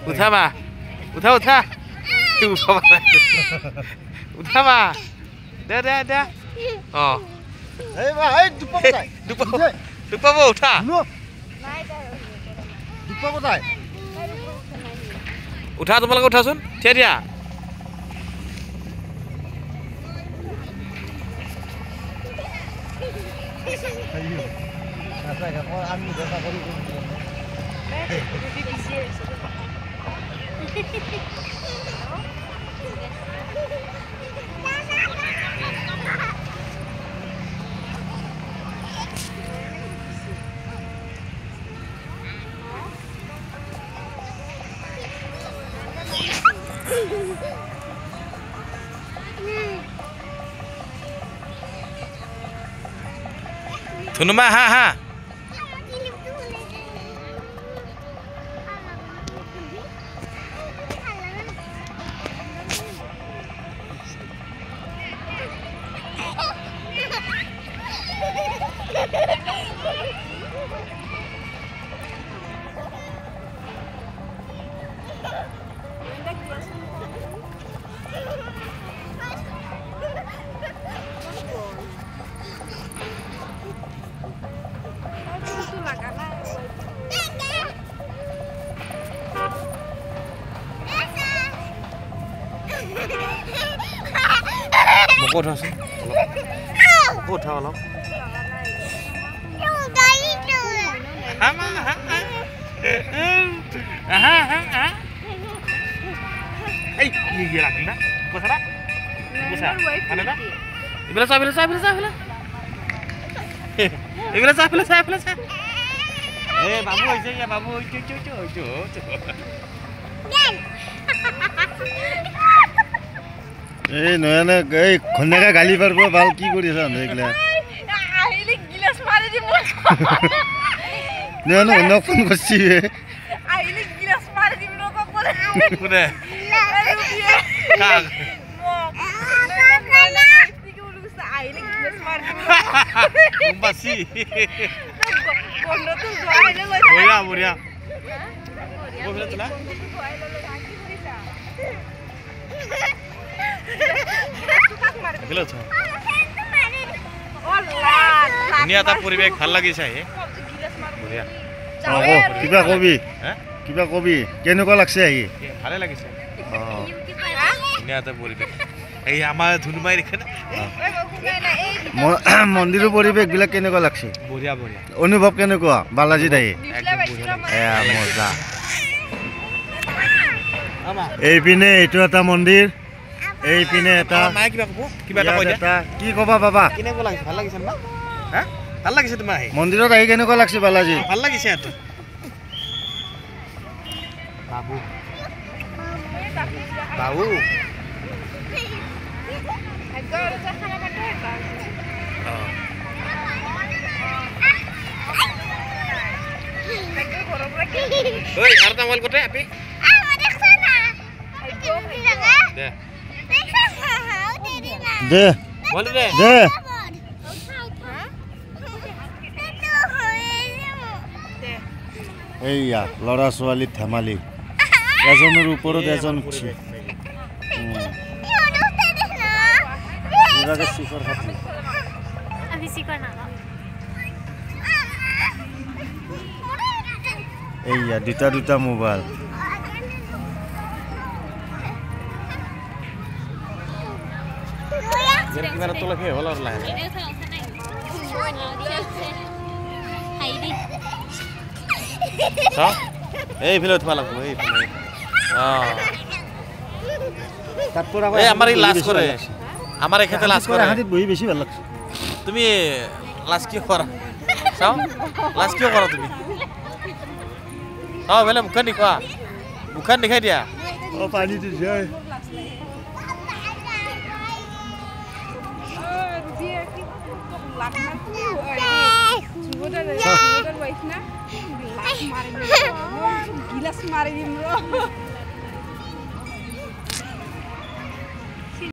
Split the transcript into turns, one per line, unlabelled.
উঠাবা উঠা উঠা উঠাবা দে দে দে অ দুপাব উঠা উঠা তোমালোকে উঠাচোন থিয়া দিয়া ধুনুমা হা হা Cô thao xuống. Cô thao lắm. Ê, gì là đó? Cô sao đó? Cô sao? Anh đó? Bila sa. Bila sa. Eh, babu aja ya, babu. Cu.
এই নয় না এই খন্নাকা গালি পারবো বাল কি করিস দেখলে
আইলে গিলাস মারি দি মোর
নয় না অন্য ফোন করছি
আইলে গিলাস মারি দি লোক বলে
কোনে কাক
আইলে গিলাস মারি দি
কুম্বাসি
কোন তো আইলে
বড়িয়া বলে তোলা ধুনীয়া এটা পৰিৱেশ ভাল লাগিছে বঢ়িয়া
কিবা কবি কেনেকুৱা লাগছে আহি
ভালে লাগিছে ধুনীয়া এটা পৰিৱেশ এই আমাৰ ধুনুমাই দেখে
মন্দিৰৰ পৰিৱেশ বিলাক কেনেকুৱা লাগছে
বঢ়িয়া
অনুভৱ কেনেকুৱা বালাজীত আহি মজা এইপিনে এইটো এটা মন্দিৰ এইপিনে এটা
কিবা এটা
কি কবা বাবা
কেনেকুৱা লাগিছে ভাল লাগিছে না হা ভাল লাগিছে তোমাৰ আহি
মন্দিৰত আহি কেনেকুৱা লাগছে বালাজী
ভাল লাগিছে এটো বাবু ঐ আৰু তামল কতে আপি
দে
বলে দে
এইয়া ল'ৰা ছোৱালীৰ ধেমালি এজনৰ ওপৰত এজন উঠি এইয়া দুটা মোবাইল
কিমান তোলাকে হ'ল আৰু লাহে এইফালে উঠিব লাগিব এইফালে এই আমাৰ এই লাজ কৰে আমাৰ এখেতে লাজ কৰে
বহি বেছি ভাল লাগছে
তুমি লাজ কিয় কৰা চাও লাজ কিয় কৰা তুমি বেলে মুখখন দেখুৱা মুখখন দেখাই দিয়া
পানী দিছে
Gila semarin